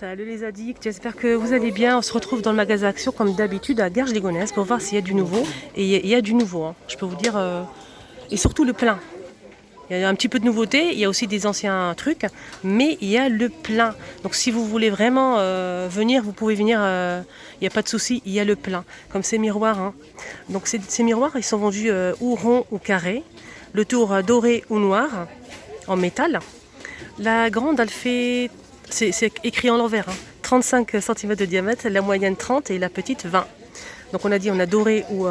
Salut les addicts, j'espère que vous allez bien. On se retrouve dans le magasin Action comme d'habitude à Garges-les-Gonesse pour voir s'il y a du nouveau. Et il y a du nouveau, hein. Je peux vous dire, et surtout le plein. Il y a un petit peu de nouveauté, il y a aussi des anciens trucs, mais il y a le plein. Donc si vous voulez vraiment venir, vous pouvez venir, il n'y a pas de souci, il y a le plein. Comme ces miroirs, hein. Donc ces miroirs, ils sont vendus ou ronds ou carrés, le tour doré ou noir, en métal. La grande, elle fait, c'est écrit en l'envers, hein, 35 cm de diamètre, la moyenne 30 et la petite 20. Donc on a dit on a doré ou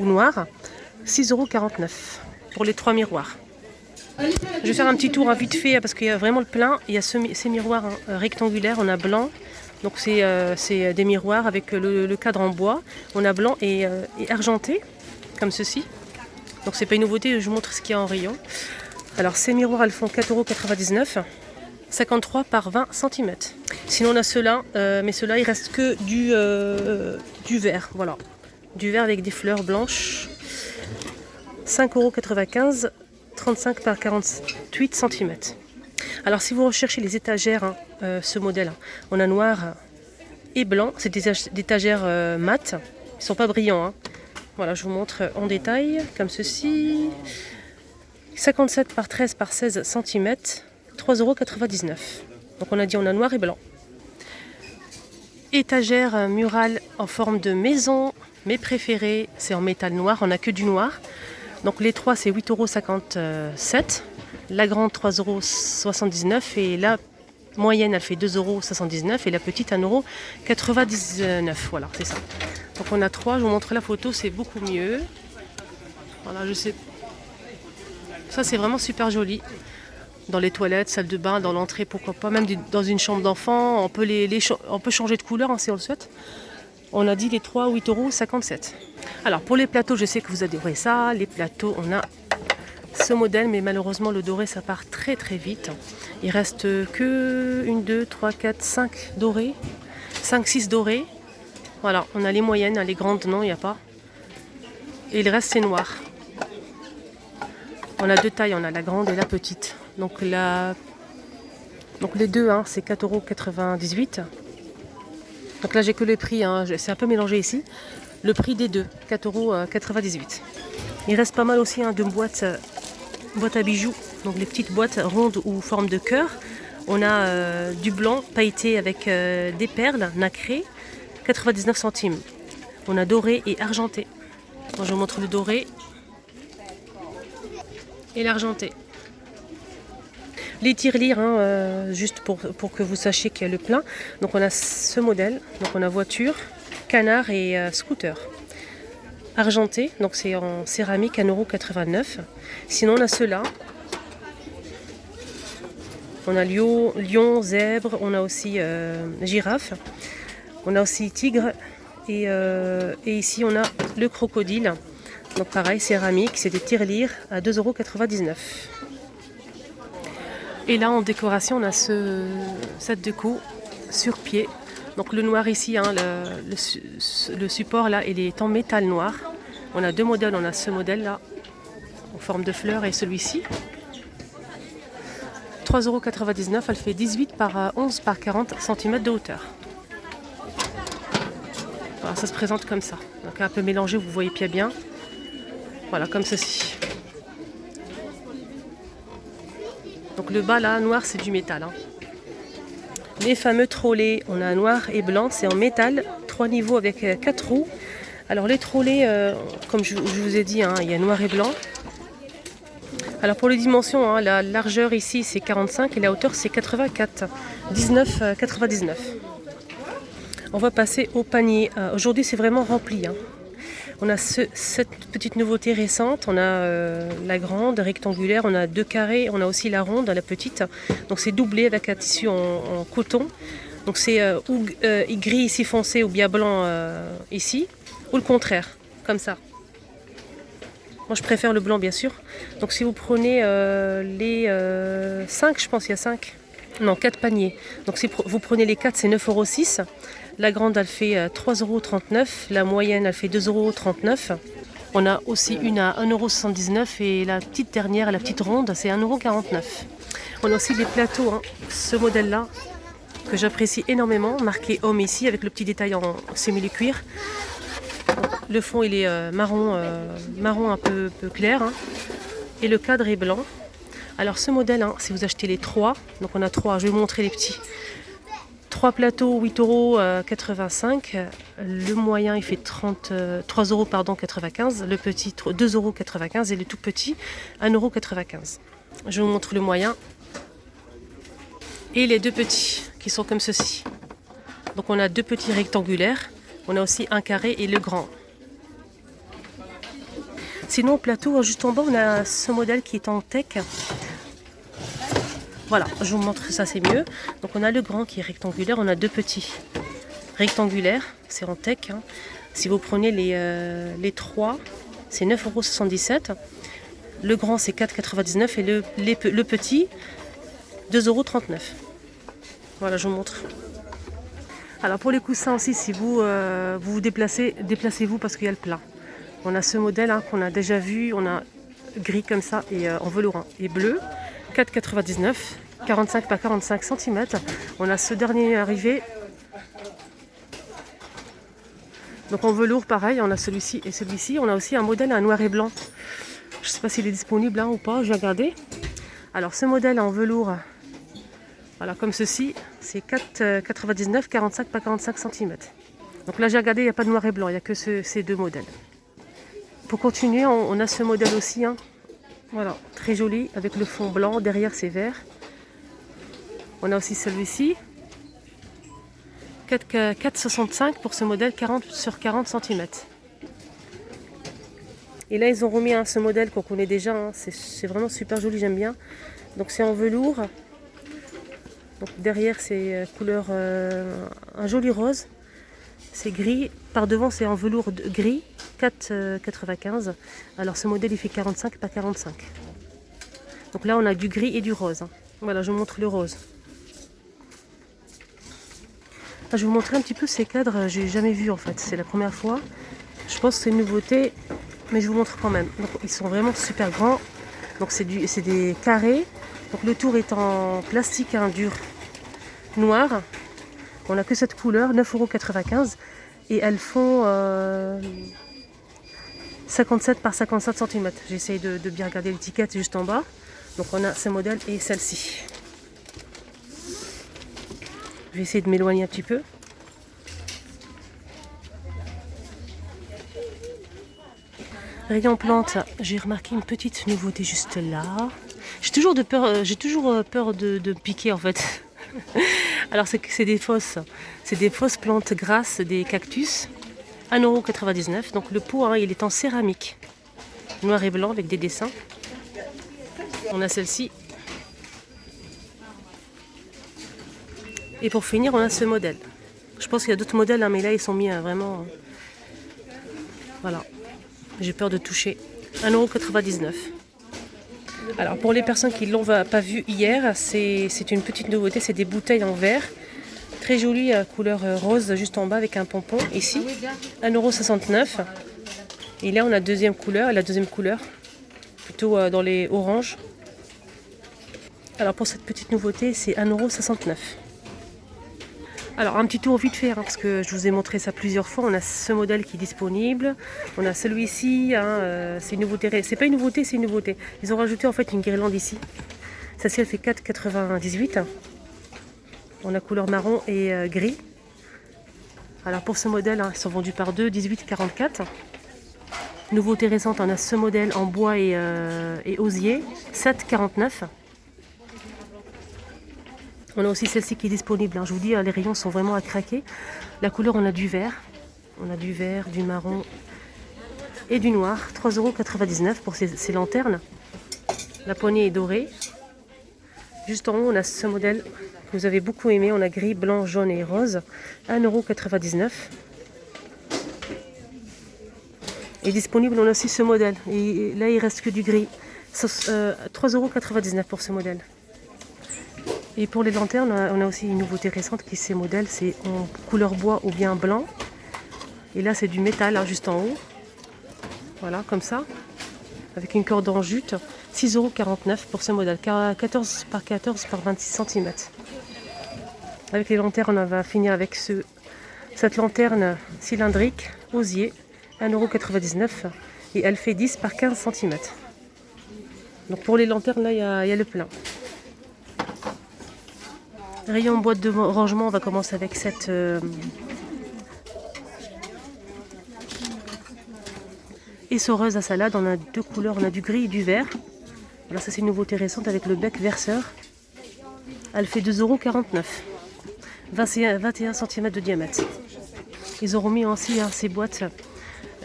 noir, 6,49 € pour les 3 miroirs. Je vais faire un petit tour vite fait parce qu'il y a vraiment le plein. Il y a ces miroirs rectangulaires, on a blanc. Donc c'est des miroirs avec le cadre en bois. On a blanc et argenté, comme ceci. Donc c'est pas une nouveauté, je vous montre ce qu'il y a en rayon. Alors ces miroirs, elles font 4,99 €, 53 par 20 cm. Sinon on a ceux-là, mais ceux-là il reste que du vert, voilà. Du vert avec des fleurs blanches. 5,95 €, 35 par 48 cm. Alors si vous recherchez les étagères, hein, ce modèle, on a noir et blanc. C'est des étagères mat. Ils ne sont pas brillants, hein. Voilà, je vous montre en détail, comme ceci. 57 par 13 par 16 cm, 3,99 €. Donc on a dit on a noir et blanc. Étagère murale en forme de maison. Mes préférés, c'est en métal noir, on n'a que du noir. Donc les trois, c'est 8,57 €. La grande, 3,79 € et la moyenne, elle fait 2,79 € et la petite, 1,99 €. Voilà, c'est ça. Donc on a trois, je vous montre la photo, c'est beaucoup mieux. Voilà, je sais. Ça, c'est vraiment super joli. Dans les toilettes, salle de bain, dans l'entrée, pourquoi pas. Même dans une chambre d'enfant, on peut on peut changer de couleur, hein, si on le souhaite. On a dit les 3, 8,57 €. Alors pour les plateaux, je sais que vous adorez ça. Les plateaux, on a ce modèle, mais malheureusement le doré, ça part très très vite. Il reste que 1, 2, 3, 4, 5 dorés. 5, 6 dorés. Voilà, on a les moyennes, les grandes, non, il n'y a pas. Et le reste, c'est noir. On a deux tailles, on a la grande et la petite. Donc les deux, hein, c'est 4,98 €. Donc là j'ai que le prix, hein, c'est un peu mélangé ici. Le prix des deux, 4,98 €. Il reste pas mal aussi, hein, de boîtes à bijoux. Donc les petites boîtes rondes ou forme de cœur. On a du blanc pailleté avec des perles nacrées, 99 centimes. On a doré et argenté. Bon, je vous montre le doré et l'argenté. Les tirelires, hein, juste pour que vous sachiez qu'il y a le plein. Donc on a ce modèle, donc on a voiture, canard et scooter. Argenté, donc c'est en céramique, 1,89 €. Sinon on a ceux-là. On a lion, zèbre, on a aussi girafe, on a aussi tigre et ici on a le crocodile. Donc pareil, céramique, c'est des tirelires à 2,99 €. Et là en décoration, on a cette déco sur pied. Donc le noir ici, hein, le support là, il est en métal noir. On a deux modèles, on a ce modèle là, en forme de fleur et celui-ci. 3,99 €, elle fait 18 par 11 par 40 cm de hauteur. Voilà, ça se présente comme ça. Donc un peu mélangé, vous voyez bien. Voilà, comme ceci. Donc le bas là, noir, c'est du métal, hein. Les fameux trolley, on a noir et blanc, c'est en métal, 3 niveaux avec 4 roues. Alors les trolley, comme je vous ai dit, hein, il y a noir et blanc. Alors pour les dimensions, hein, la largeur ici c'est 45 et la hauteur c'est 84, 19,99 €. On va passer au panier. Aujourd'hui c'est vraiment rempli, hein. On a cette petite nouveauté récente, on a la grande rectangulaire, on a deux carrés, on a aussi la ronde, la petite. Donc c'est doublé avec un tissu en coton. Donc c'est gris ici foncé ou bien blanc ici, ou le contraire, comme ça. Moi je préfère le blanc bien sûr. Donc si vous prenez les 5, je pense qu'il y a 5. Non, 4 paniers. Donc si vous prenez les 4, c'est 9,06 €. La grande, elle fait 3,39 €. La moyenne, elle fait 2,39 €. On a aussi une à 1,79 € et la petite dernière, la petite ronde, c'est 1,49 €. On a aussi des plateaux, hein. Ce modèle-là, que j'apprécie énormément, marqué homme ici avec le petit détail en simili-cuir. Le fond il est marron un peu clair hein, et le cadre est blanc. Alors ce modèle, hein, si vous achetez les 3, donc on a 3, je vais vous montrer les petits. 3 plateaux, 8,85 €. Le moyen, il fait 3,95 €. Le petit, 2,95 € et le tout petit, 1,95 €. Je vous montre le moyen. Et les deux petits, qui sont comme ceci. Donc on a 2 petits rectangulaires. On a aussi un carré et le grand. Sinon, au plateau, juste en bas, on a ce modèle qui est en tech. Voilà, je vous montre ça, c'est mieux. Donc on a le grand qui est rectangulaire, on a 2 petits rectangulaires, c'est en tech. Hein. Si vous prenez les 3, c'est 9,77 €. Le grand c'est 4,99 € et le petit 2,39 €. Voilà, je vous montre. Alors pour les coussins aussi, si vous vous déplacez, déplacez-vous parce qu'il y a le plat. On a ce modèle hein, qu'on a déjà vu, on a gris comme ça et en velours hein, et bleu. 4,99 €, 45 par 45 cm. On a ce dernier arrivé. Donc en velours pareil, on a celui-ci et celui-ci. On a aussi un modèle en noir et blanc. Je ne sais pas s'il est disponible hein, ou pas, je vais regarder. Alors ce modèle en velours, voilà comme ceci, c'est 4,99 €, 45 par 45 cm. Donc là j'ai regardé, il n'y a pas de noir et blanc, il n'y a que ces 2 modèles. Pour continuer, on a ce modèle aussi. Hein. Voilà, très joli, avec le fond blanc, derrière c'est vert. On a aussi celui-ci. 4,65 € pour ce modèle, 40 sur 40 cm. Et là ils ont remis hein, ce modèle qu'on connaît déjà, hein. C'est vraiment super joli, j'aime bien. Donc c'est en velours. Donc derrière c'est couleur un joli rose. C'est gris, par devant c'est en velours gris, 4,95 €. Alors ce modèle il fait 45 par 45. Donc là on a du gris et du rose. Hein. Voilà, je vous montre le rose. Ah, je vais vous montrer un petit peu ces cadres, j'ai jamais vu en fait, c'est la première fois. Je pense que c'est une nouveauté, mais je vous montre quand même. Donc, ils sont vraiment super grands. Donc c'est des carrés. Donc le tour est en plastique hein, dur noir. On n'a que cette couleur, 9,95 €. Et elles font 57 par 57 cm. J'essaye de bien regarder l'étiquette juste en bas. Donc on a ce modèle et celle-ci. Je vais essayer de m'éloigner un petit peu. Rayon plante, j'ai remarqué une petite nouveauté juste là. J'ai toujours peur de piquer en fait. Alors c'est des fausses plantes grasses, des cactus, 1,99 €. Donc le pot hein, il est en céramique, noir et blanc avec des dessins. On a celle-ci. Et pour finir on a ce modèle. Je pense qu'il y a d'autres modèles hein, mais là ils sont mis vraiment. Voilà. J'ai peur de toucher. 1,99 €. Alors pour les personnes qui ne l'ont pas vu hier, c'est une petite nouveauté, c'est des bouteilles en verre. Très jolie couleur rose juste en bas avec un pompon ici. 1,69 €. Et là on a la deuxième couleur, plutôt dans les oranges. Alors pour cette petite nouveauté, c'est 1,69 €. Alors un petit tour vite fait, hein, parce que je vous ai montré ça plusieurs fois. On a ce modèle qui est disponible. On a celui-ci, hein, c'est une nouveauté. C'est pas une nouveauté, c'est une nouveauté. Ils ont rajouté en fait une guirlande ici. Celle-ci elle fait 4,98 €. On a couleur marron et gris. Alors pour ce modèle, hein, ils sont vendus par 2, 18,44 €. Nouveauté récente, on a ce modèle en bois et osier, 7,49 €. On a aussi celle-ci qui est disponible. Hein. Je vous dis, les rayons sont vraiment à craquer. La couleur, on a du vert. On a du vert, du marron et du noir. 3,99 € pour ces lanternes. La poignée est dorée. Juste en haut, on a ce modèle que vous avez beaucoup aimé. On a gris, blanc, jaune et rose. 1,99 €. Et disponible, on a aussi ce modèle. Et là, il reste que du gris. 3,99 € pour ce modèle. Et pour les lanternes, on a aussi une nouveauté récente qui est ces modèles, c'est en couleur bois ou bien blanc. Et là c'est du métal hein, juste en haut. Voilà, comme ça. Avec une corde en jute. 6,49 € pour ce modèle. 14 par 14 par 26 cm. Avec les lanternes, on va finir avec cette lanterne cylindrique osier, 1,99 € et elle fait 10 par 15 cm. Donc pour les lanternes, là, il y a le plein. Rayon boîte de rangement, on va commencer avec cette essoreuse à salade. On a deux couleurs, on a du gris et du vert. Voilà, ça c'est une nouveauté récente avec le bec verseur. Elle fait 2,49 €, 21 cm de diamètre. Ils auront mis aussi ces boîtes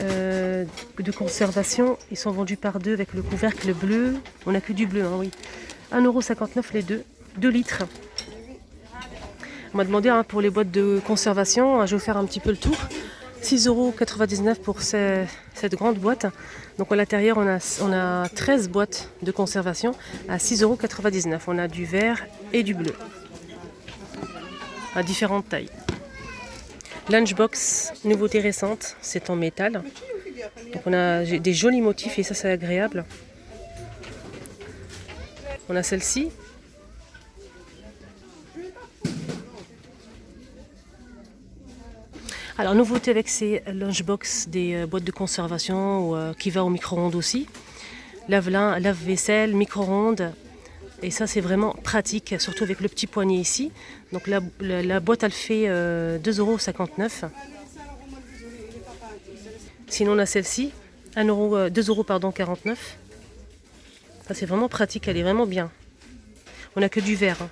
de conservation. Ils sont vendus par deux avec le couvercle bleu. On n'a que du bleu, hein, oui. 1,59 € les deux, 2 litres. On m'a demandé pour les boîtes de conservation, je vais faire un petit peu le tour. 6,99 € pour cette grande boîte. Donc à l'intérieur, on a 13 boîtes de conservation à 6,99 €. On a du vert et du bleu à différentes tailles. Lunchbox, nouveauté récente, c'est en métal. Donc on a des jolis motifs et ça c'est agréable. On a celle-ci. Alors nouveauté avec ces lunchbox, des boîtes de conservation qui va au micro-ondes aussi. Lave-vaisselle, micro-ondes. Et ça c'est vraiment pratique, surtout avec le petit poignet ici. Donc la boîte elle fait 2,59 €. Sinon on a celle-ci, 2,49 €. Ça c'est vraiment pratique, elle est vraiment bien. On n'a que du verre. Hein.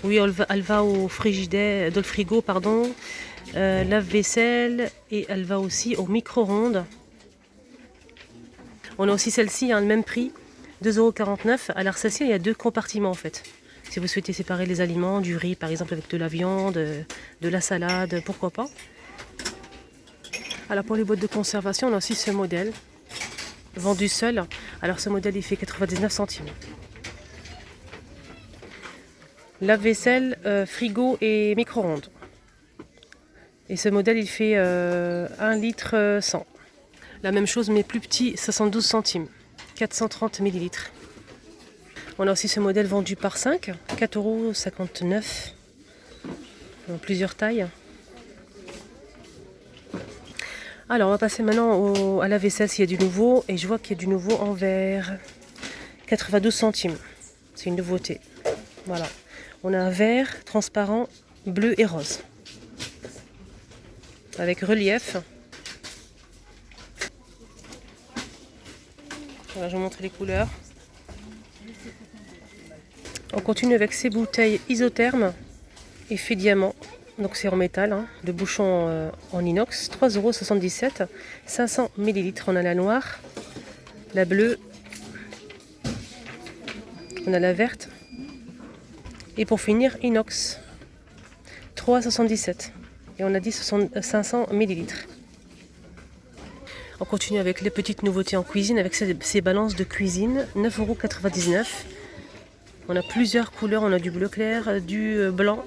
Oui, elle va au frigidaire, dans le frigo, pardon. Lave-vaisselle et elle va aussi au micro-ondes. On a aussi celle-ci, le même prix, 2,49 €. Alors celle-ci, il y a deux compartiments en fait. Si vous souhaitez séparer les aliments, du riz par exemple avec de la viande, de la salade, pourquoi pas. Alors pour les boîtes de conservation, on a aussi ce modèle, vendu seul. Alors ce modèle, il fait 99 centimes. Lave-vaisselle, frigo et micro-ondes. Et ce modèle, il fait 1 litre 100. La même chose, mais plus petit, 72 centimes. 430 ml. On a aussi ce modèle vendu par 5, 4,59 €. Plusieurs tailles. Alors, on va passer maintenant à la vaisselle s'il y a du nouveau. Et je vois qu'il y a du nouveau en verre. 92 centimes. C'est une nouveauté. Voilà. On a un verre transparent, bleu et rose. Avec relief. Voilà, je vous montre les couleurs. On continue avec ces bouteilles isothermes, effet diamant. Donc c'est en métal, le bouchon en inox, 3,77 €, 500 ml. On a la noire, la bleue, on a la verte. Et pour finir, inox, 3,77 €. Et on a dit 500 ml. On continue avec les petites nouveautés en cuisine, avec ces balances de cuisine, 9,99 €. On a plusieurs couleurs, on a du bleu clair, du blanc.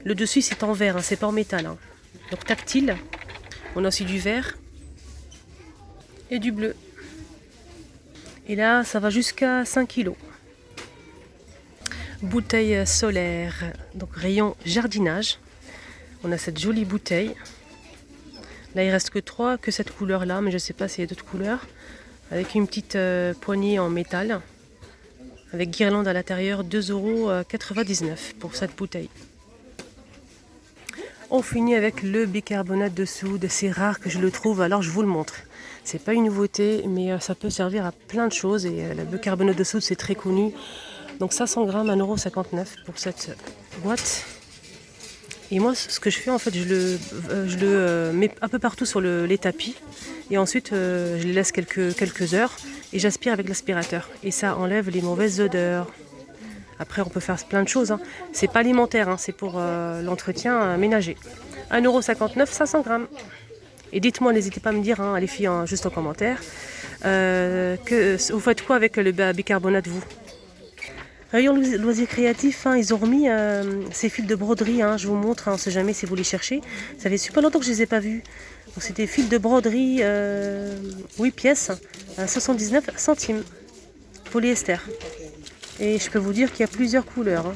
Le dessus c'est en verre, c'est pas en métal. Donc tactile. On a aussi du vert et du bleu. Et là, ça va jusqu'à 5 kg. Bouteille solaire, donc rayon jardinage. On a cette jolie bouteille. Là, il reste que cette couleur-là, mais je ne sais pas s'il y a d'autres couleurs. Avec une petite poignée en métal. Avec guirlande à l'intérieur, 2,99 € pour cette bouteille. On finit avec le bicarbonate de soude. C'est rare que je le trouve, alors je vous le montre. C'est pas une nouveauté, mais ça peut servir à plein de choses. Et le bicarbonate de soude, c'est très connu. Donc 500 grammes, 1,59 € pour cette boîte. Et moi, ce que je fais, en fait, je le mets un peu partout sur les tapis. Et ensuite, je les laisse quelques heures. Et j'aspire avec l'aspirateur. Et ça enlève les mauvaises odeurs. Après, on peut faire plein de choses. C'est pas alimentaire, c'est pour l'entretien ménager. 1,59 €, 500 grammes. Et dites-moi, n'hésitez pas à me dire, les filles, juste en commentaire, que vous faites quoi avec le bicarbonate, vous? Rayon loisirs créatifs, ils ont remis ces fils de broderie, je vous montre, on ne sait jamais si vous les cherchez. Ça fait super longtemps que je ne les ai pas vus. Donc c'est des fils de broderie 8 pièces à 79 centimes, polyester. Et je peux vous dire qu'il y a plusieurs couleurs.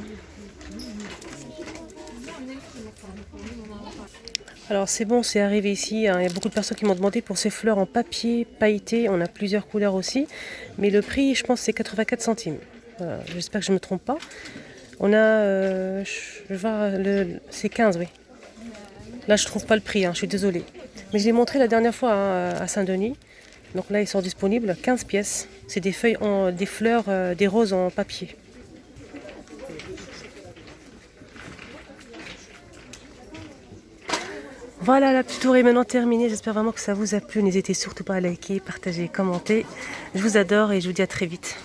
Alors c'est bon, c'est arrivé ici, hein. Il y a beaucoup de personnes qui m'ont demandé pour ces fleurs en papier pailleté. On a plusieurs couleurs aussi. Mais le prix, je pense, c'est 84 centimes. Voilà, j'espère que je ne me trompe pas. On a, je vois, c'est 15, oui. Là, je trouve pas le prix, hein, je suis désolée. Mais je l'ai montré la dernière fois, hein, à Saint-Denis. Donc là, ils sont disponibles, 15 pièces. C'est des feuilles, des fleurs, des roses en papier. Voilà, la petite tour est maintenant terminée. J'espère vraiment que ça vous a plu. N'hésitez surtout pas à liker, partager, commenter. Je vous adore et je vous dis à très vite.